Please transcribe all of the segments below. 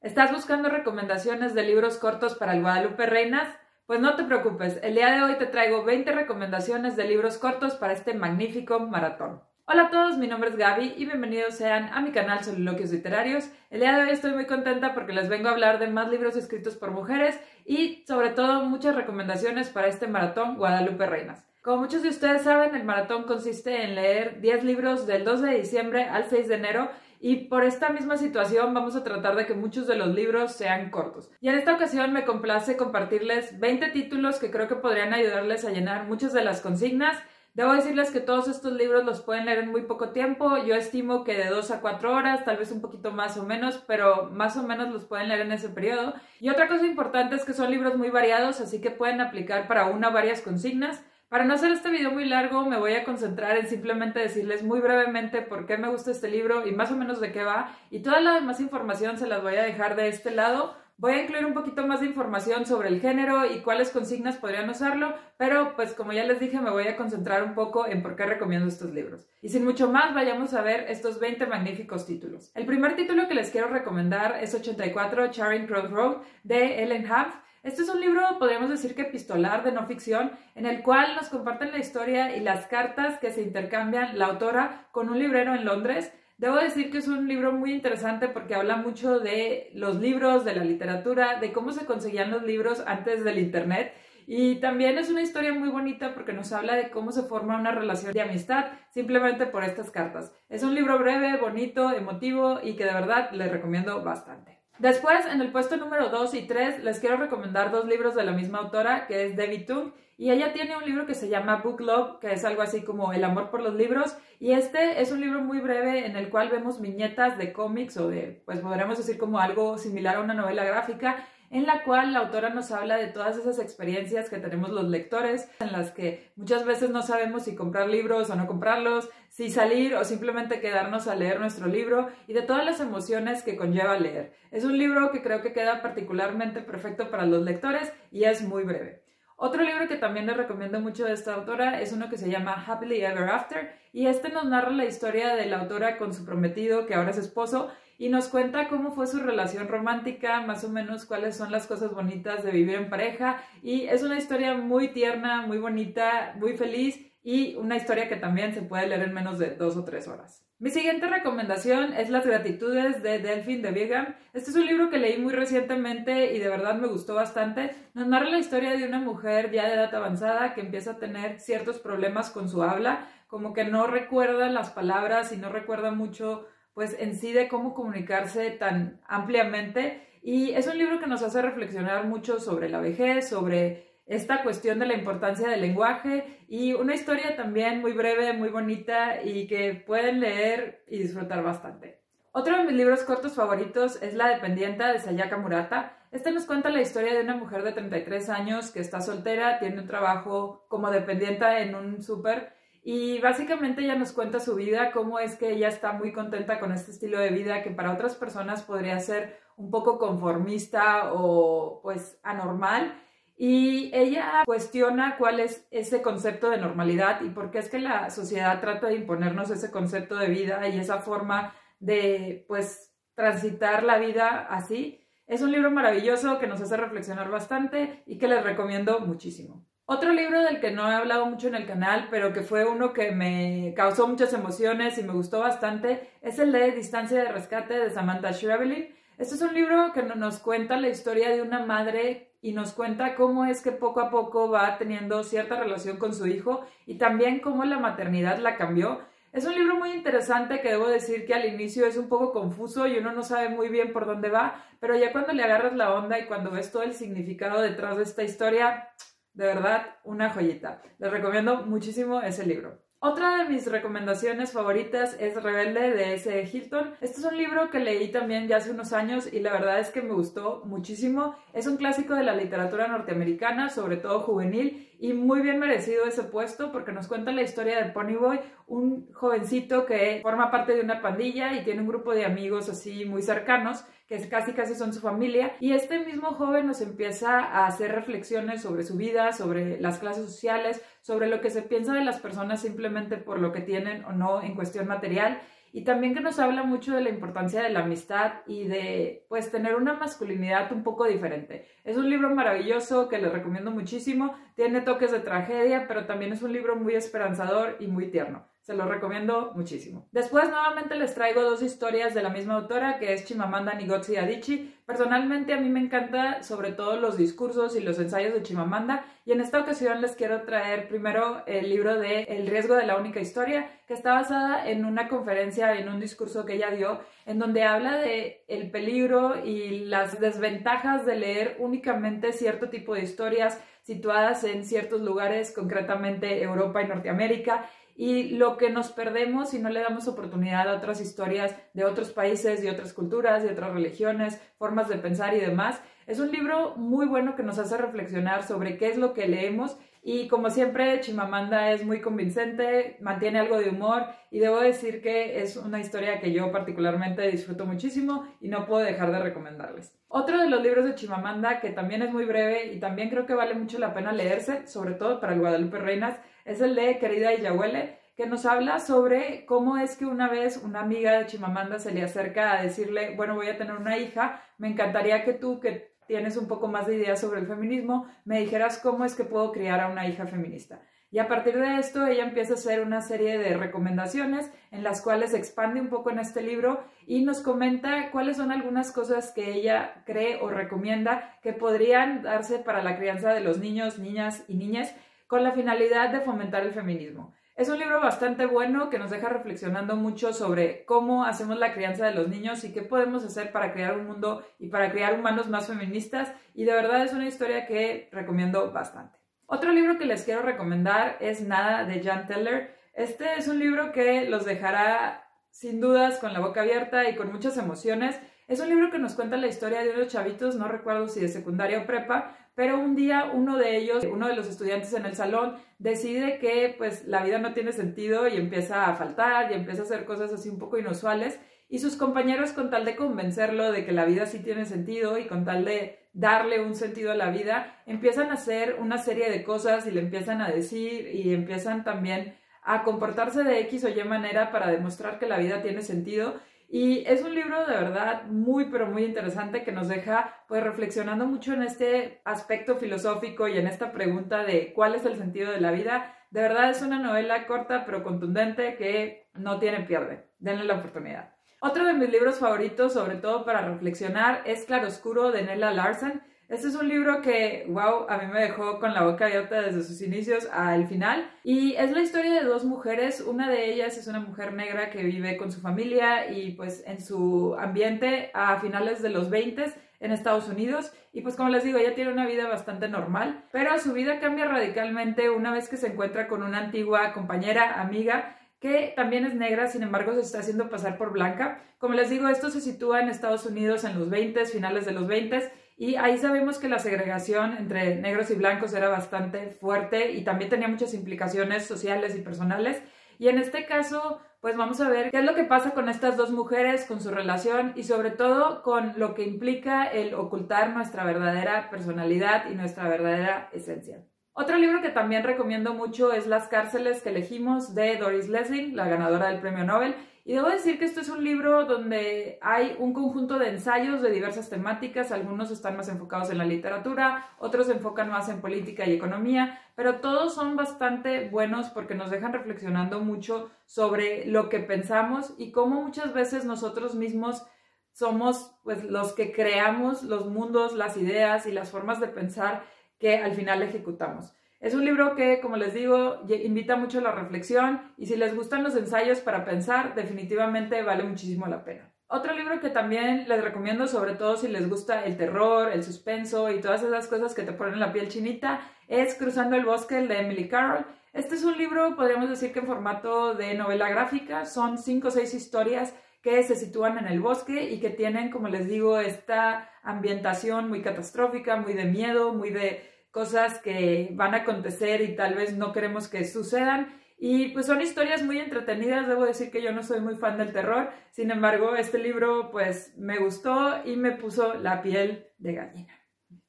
¿Estás buscando recomendaciones de libros cortos para el Guadalupe Reinas? Pues no te preocupes, el día de hoy te traigo 20 recomendaciones de libros cortos para este magnífico maratón. Hola a todos, mi nombre es Gaby y bienvenidos sean a mi canal Soliloquios Literarios. El día de hoy estoy muy contenta porque les vengo a hablar de más libros escritos por mujeres y sobre todo muchas recomendaciones para este maratón Guadalupe Reinas. Como muchos de ustedes saben, el maratón consiste en leer 10 libros del 2 de diciembre al 6 de enero y por esta misma situación vamos a tratar de que muchos de los libros sean cortos. Y en esta ocasión me complace compartirles 20 títulos que creo que podrían ayudarles a llenar muchas de las consignas. Debo decirles que todos estos libros los pueden leer en muy poco tiempo. Yo estimo que de 2 a 4 horas, tal vez un poquito más o menos, pero más o menos los pueden leer en ese periodo. Y otra cosa importante es que son libros muy variados, así que pueden aplicar para una o varias consignas. Para no hacer este video muy largo, me voy a concentrar en simplemente decirles muy brevemente por qué me gusta este libro y más o menos de qué va, y toda la demás información se las voy a dejar de este lado. Voy a incluir un poquito más de información sobre el género y cuáles consignas podrían usarlo, pero pues como ya les dije, me voy a concentrar un poco en por qué recomiendo estos libros. Y sin mucho más, vayamos a ver estos 20 magníficos títulos. El primer título que les quiero recomendar es 84 Charing Cross Road de Helen Huff. Este es un libro, podríamos decir que epistolar de no ficción, en el cual nos comparten la historia y las cartas que se intercambian la autora con un librero en Londres. Debo decir que es un libro muy interesante porque habla mucho de los libros, de la literatura, de cómo se conseguían los libros antes del internet. Y también es una historia muy bonita porque nos habla de cómo se forma una relación de amistad simplemente por estas cartas. Es un libro breve, bonito, emotivo y que de verdad les recomiendo bastante. Después, en el puesto número 2 y 3, les quiero recomendar dos libros de la misma autora, que es Debbie Tung, y ella tiene un libro que se llama Book Love, que es algo así como el amor por los libros, y este es un libro muy breve en el cual vemos viñetas de cómics o de, pues podríamos decir como algo similar a una novela gráfica, en la cual la autora nos habla de todas esas experiencias que tenemos los lectores, en las que muchas veces no sabemos si comprar libros o no comprarlos, si salir o simplemente quedarnos a leer nuestro libro y de todas las emociones que conlleva leer. Es un libro que creo que queda particularmente perfecto para los lectores y es muy breve. Otro libro que también les recomiendo mucho de esta autora es uno que se llama Happily Ever After, y este nos narra la historia de la autora con su prometido, que ahora es esposo, y nos cuenta cómo fue su relación romántica, más o menos cuáles son las cosas bonitas de vivir en pareja, y es una historia muy tierna, muy bonita, muy feliz, y una historia que también se puede leer en menos de 2 o 3 horas. Mi siguiente recomendación es Las Gratitudes de Delphine de Vigan. Este es un libro que leí muy recientemente y de verdad me gustó bastante. Nos narra la historia de una mujer ya de edad avanzada que empieza a tener ciertos problemas con su habla, como que no recuerda las palabras y no recuerda mucho pues en sí de cómo comunicarse tan ampliamente, y es un libro que nos hace reflexionar mucho sobre la vejez, sobre esta cuestión de la importancia del lenguaje, y una historia también muy breve, muy bonita y que pueden leer y disfrutar bastante. Otro de mis libros cortos favoritos es La Dependienta de Sayaka Murata. Este nos cuenta la historia de una mujer de 33 años que está soltera, tiene un trabajo como dependienta en un súper, y básicamente ella nos cuenta su vida, cómo es que ella está muy contenta con este estilo de vida que para otras personas podría ser un poco conformista o pues anormal. Y ella cuestiona cuál es ese concepto de normalidad y por qué es que la sociedad trata de imponernos ese concepto de vida y esa forma de pues transitar la vida así. Es un libro maravilloso que nos hace reflexionar bastante y que les recomiendo muchísimo. Otro libro del que no he hablado mucho en el canal, pero que fue uno que me causó muchas emociones y me gustó bastante, es el de Distancia de Rescate de Samantha Schweblin. Este es un libro que nos cuenta la historia de una madre y nos cuenta cómo es que poco a poco va teniendo cierta relación con su hijo y también cómo la maternidad la cambió. Es un libro muy interesante que debo decir que al inicio es un poco confuso y uno no sabe muy bien por dónde va, pero ya cuando le agarras la onda y cuando ves todo el significado detrás de esta historia, de verdad, una joyita. Les recomiendo muchísimo ese libro. Otra de mis recomendaciones favoritas es Rebelde de S.E. Hilton. Este es un libro que leí también ya hace unos años y la verdad es que me gustó muchísimo. Es un clásico de la literatura norteamericana, sobre todo juvenil, y muy bien merecido ese puesto porque nos cuenta la historia de Ponyboy, un jovencito que forma parte de una pandilla y tiene un grupo de amigos así muy cercanos que casi son su familia, y este mismo joven nos empieza a hacer reflexiones sobre su vida, sobre las clases sociales, sobre lo que se piensa de las personas simplemente por lo que tienen o no en cuestión material, y también que nos habla mucho de la importancia de la amistad y de pues tener una masculinidad un poco diferente. Es un libro maravilloso que les recomiendo muchísimo, tiene toques de tragedia, pero también es un libro muy esperanzador y muy tierno. Se lo recomiendo muchísimo. Después nuevamente les traigo dos historias de la misma autora, que es Chimamanda Ngozi Adichie. Personalmente a mí me encanta sobre todo los discursos y los ensayos de Chimamanda, y en esta ocasión les quiero traer primero el libro de El riesgo de la única historia, que está basada en una conferencia, en un discurso que ella dio, en donde habla de el peligro y las desventajas de leer únicamente cierto tipo de historias situadas en ciertos lugares, concretamente Europa y Norteamérica, y lo que nos perdemos si no le damos oportunidad a otras historias de otros países, de otras culturas, de otras religiones, formas de pensar y demás. Es un libro muy bueno que nos hace reflexionar sobre qué es lo que leemos, y como siempre Chimamanda es muy convincente, mantiene algo de humor, y debo decir que es una historia que yo particularmente disfruto muchísimo y no puedo dejar de recomendarles. Otro de los libros de Chimamanda, que también es muy breve y también creo que vale mucho la pena leerse, sobre todo para el Guadalupe Reinas, es el de Querida Yahuele, que nos habla sobre cómo es que una vez una amiga de Chimamanda se le acerca a decirle, bueno, voy a tener una hija, me encantaría que tú, que tienes un poco más de ideas sobre el feminismo, me dijeras cómo es que puedo criar a una hija feminista. Y a partir de esto ella empieza a hacer una serie de recomendaciones en las cuales se expande un poco en este libro y nos comenta cuáles son algunas cosas que ella cree o recomienda que podrían darse para la crianza de los niños, niñas y niñas con la finalidad de fomentar el feminismo. Es un libro bastante bueno que nos deja reflexionando mucho sobre cómo hacemos la crianza de los niños y qué podemos hacer para crear un mundo y para crear humanos más feministas, y de verdad es una historia que recomiendo bastante. Otro libro que les quiero recomendar es Nada, de Jan Teller. Este es un libro que los dejará sin dudas con la boca abierta y con muchas emociones. Es un libro que nos cuenta la historia de unos chavitos, no recuerdo si de secundaria o prepa, pero un día uno de ellos, uno de los estudiantes en el salón, decide que pues la vida no tiene sentido y empieza a faltar y empieza a hacer cosas así un poco inusuales, y sus compañeros, con tal de convencerlo de que la vida sí tiene sentido y con tal de darle un sentido a la vida, empiezan a hacer una serie de cosas y le empiezan a decir y empiezan también a comportarse de X o Y manera para demostrar que la vida tiene sentido. Y es un libro de verdad muy pero muy interesante que nos deja pues reflexionando mucho en este aspecto filosófico y en esta pregunta de cuál es el sentido de la vida. De verdad es una novela corta pero contundente que no tiene pierde. Denle la oportunidad. Otro de mis libros favoritos, sobre todo para reflexionar, es Claroscuro, de Nella Larsen. Este es un libro que, wow, a mí me dejó con la boca abierta desde sus inicios al final, y es la historia de dos mujeres. Una de ellas es una mujer negra que vive con su familia y pues en su ambiente a finales de los 20 en Estados Unidos, y pues como les digo, ella tiene una vida bastante normal, pero su vida cambia radicalmente una vez que se encuentra con una antigua compañera, amiga, que también es negra, sin embargo se está haciendo pasar por blanca. Como les digo, esto se sitúa en Estados Unidos en los 20, finales de los 20, y ahí sabemos que la segregación entre negros y blancos era bastante fuerte y también tenía muchas implicaciones sociales y personales. Y en este caso, pues vamos a ver qué es lo que pasa con estas dos mujeres, con su relación y sobre todo con lo que implica el ocultar nuestra verdadera personalidad y nuestra verdadera esencia. Otro libro que también recomiendo mucho es Las cárceles que elegimos, de Doris Lessing, la ganadora del Premio Nobel. Y debo decir que esto es un libro donde hay un conjunto de ensayos de diversas temáticas. Algunos están más enfocados en la literatura, otros se enfocan más en política y economía, pero todos son bastante buenos porque nos dejan reflexionando mucho sobre lo que pensamos y cómo muchas veces nosotros mismos somos pues los que creamos los mundos, las ideas y las formas de pensar que al final ejecutamos. Es un libro que, como les digo, invita mucho a la reflexión, y si les gustan los ensayos para pensar, definitivamente vale muchísimo la pena. Otro libro que también les recomiendo, sobre todo si les gusta el terror, el suspenso y todas esas cosas que te ponen la piel chinita, es Cruzando el bosque, de Emily Carroll. Este es un libro, podríamos decir que en formato de novela gráfica. Son 5 o 6 historias que se sitúan en el bosque y que tienen, como les digo, esta ambientación muy catastrófica, muy de miedo, muy de cosas que van a acontecer y tal vez no queremos que sucedan. Y pues son historias muy entretenidas. Debo decir que yo no soy muy fan del terror, sin embargo este libro pues me gustó y me puso la piel de gallina.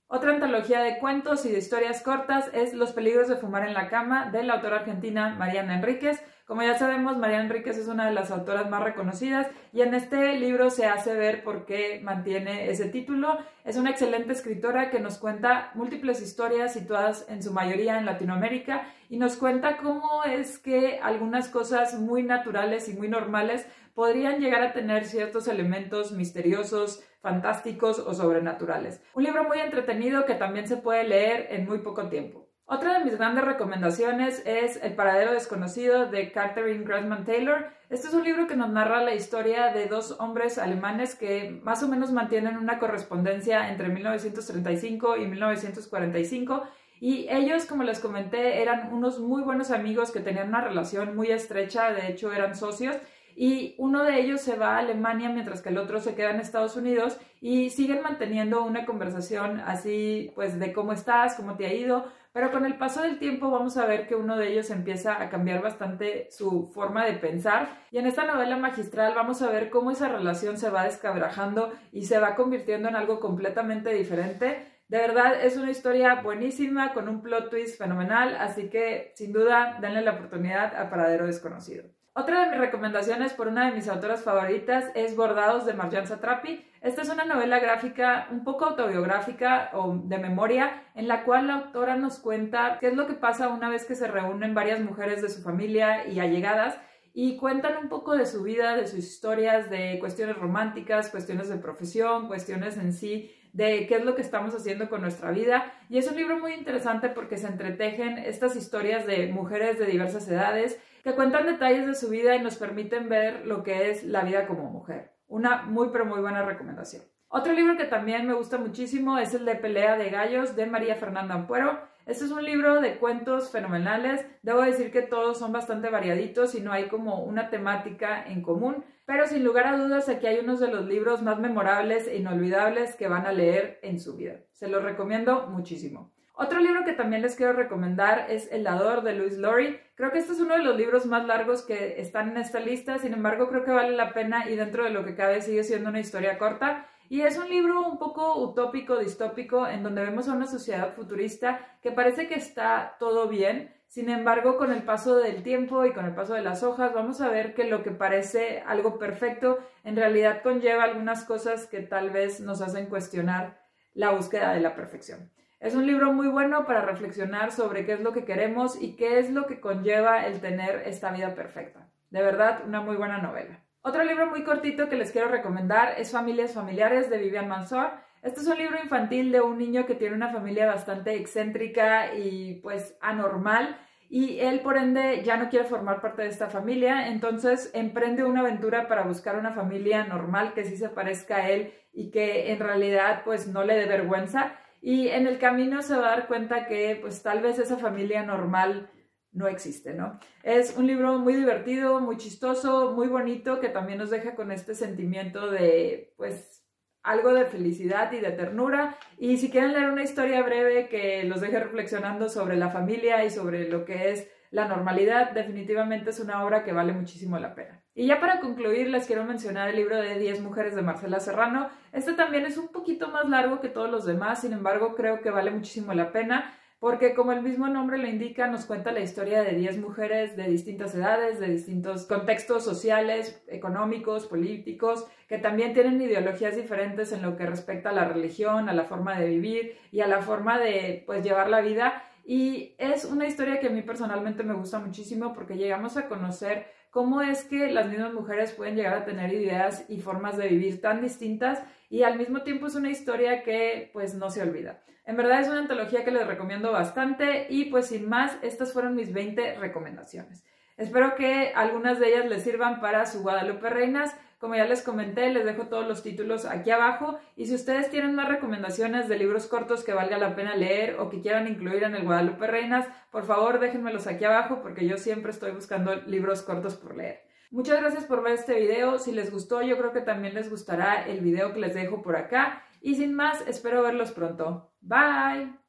Otra antología de cuentos y de historias cortas es Los peligros de fumar en la cama, de la autora argentina Mariana Enríquez. Como ya sabemos, María Enríquez es una de las autoras más reconocidas y en este libro se hace ver por qué mantiene ese título. Es una excelente escritora que nos cuenta múltiples historias situadas en su mayoría en Latinoamérica y nos cuenta cómo es que algunas cosas muy naturales y muy normales podrían llegar a tener ciertos elementos misteriosos, fantásticos o sobrenaturales. Un libro muy entretenido que también se puede leer en muy poco tiempo. Otra de mis grandes recomendaciones es El paradero desconocido de Katherine Grassmann Taylor. Este es un libro que nos narra la historia de dos hombres alemanes que más o menos mantienen una correspondencia entre 1935 y 1945 y ellos, como les comenté, eran unos muy buenos amigos que tenían una relación muy estrecha, de hecho eran socios. Y uno de ellos se va a Alemania mientras que el otro se queda en Estados Unidos y siguen manteniendo una conversación así pues de cómo estás, cómo te ha ido, pero con el paso del tiempo vamos a ver que uno de ellos empieza a cambiar bastante su forma de pensar y en esta novela magistral vamos a ver cómo esa relación se va descabrajando y se va convirtiendo en algo completamente diferente. De verdad es una historia buenísima con un plot twist fenomenal, así que sin duda denle la oportunidad a Paradero Desconocido. Otra de mis recomendaciones por una de mis autoras favoritas es Bordados de Marjane Satrapi. Esta es una novela gráfica un poco autobiográfica o de memoria en la cual la autora nos cuenta qué es lo que pasa una vez que se reúnen varias mujeres de su familia y allegadas y cuentan un poco de su vida, de sus historias, de cuestiones románticas, cuestiones de profesión, cuestiones en sí de qué es lo que estamos haciendo con nuestra vida. Y es un libro muy interesante porque se entretejen estas historias de mujeres de diversas edades que cuentan detalles de su vida y nos permiten ver lo que es la vida como mujer. Una muy pero muy buena recomendación. Otro libro que también me gusta muchísimo es el de Pelea de Gallos de María Fernanda Ampuero. Este es un libro de cuentos fenomenales. Debo decir que todos son bastante variaditos y no hay como una temática en común, pero sin lugar a dudas aquí hay unos de los libros más memorables e inolvidables que van a leer en su vida. Se los recomiendo muchísimo. Otro libro que también les quiero recomendar es El Lador de Louise Laury. Creo que este es uno de los libros más largos que están en esta lista, sin embargo creo que vale la pena y dentro de lo que cabe sigue siendo una historia corta. Y es un libro un poco utópico, distópico, en donde vemos a una sociedad futurista que parece que está todo bien. Sin embargo, con el paso del tiempo y con el paso de las hojas, vamos a ver que lo que parece algo perfecto en realidad conlleva algunas cosas que tal vez nos hacen cuestionar la búsqueda de la perfección. Es un libro muy bueno para reflexionar sobre qué es lo que queremos y qué es lo que conlleva el tener esta vida perfecta. De verdad, una muy buena novela. Otro libro muy cortito que les quiero recomendar es Familias Familiares de Vivian Mansour. Este es un libro infantil de un niño que tiene una familia bastante excéntrica y pues anormal y él por ende ya no quiere formar parte de esta familia, entonces emprende una aventura para buscar una familia normal que sí se parezca a él y que en realidad pues no le dé vergüenza. Y en el camino se va a dar cuenta que pues tal vez esa familia normal no existe, ¿no? Es un libro muy divertido, muy chistoso, muy bonito, que también nos deja con este sentimiento de pues algo de felicidad y de ternura. Y si quieren leer una historia breve que los deje reflexionando sobre la familia y sobre lo que es la normalidad, definitivamente es una obra que vale muchísimo la pena. Y ya para concluir les quiero mencionar el libro de 10 mujeres de Marcela Serrano. Este también es un poquito más largo que todos los demás, sin embargo creo que vale muchísimo la pena porque como el mismo nombre lo indica, nos cuenta la historia de 10 mujeres de distintas edades, de distintos contextos sociales, económicos, políticos, que también tienen ideologías diferentes en lo que respecta a la religión, a la forma de vivir y a la forma de pues llevar la vida. Y es una historia que a mí personalmente me gusta muchísimo porque llegamos a conocer cómo es que las mismas mujeres pueden llegar a tener ideas y formas de vivir tan distintas y al mismo tiempo es una historia que pues no se olvida. En verdad es una antología que les recomiendo bastante y pues sin más, estas fueron mis 20 recomendaciones. Espero que algunas de ellas les sirvan para su Guadalupe Reinas. Como ya les comenté, les dejo todos los títulos aquí abajo y si ustedes tienen más recomendaciones de libros cortos que valga la pena leer o que quieran incluir en el Guadalupe Reinas, por favor déjenmelos aquí abajo porque yo siempre estoy buscando libros cortos por leer. Muchas gracias por ver este video. Si les gustó, yo creo que también les gustará el video que les dejo por acá. Y sin más, espero verlos pronto. Bye.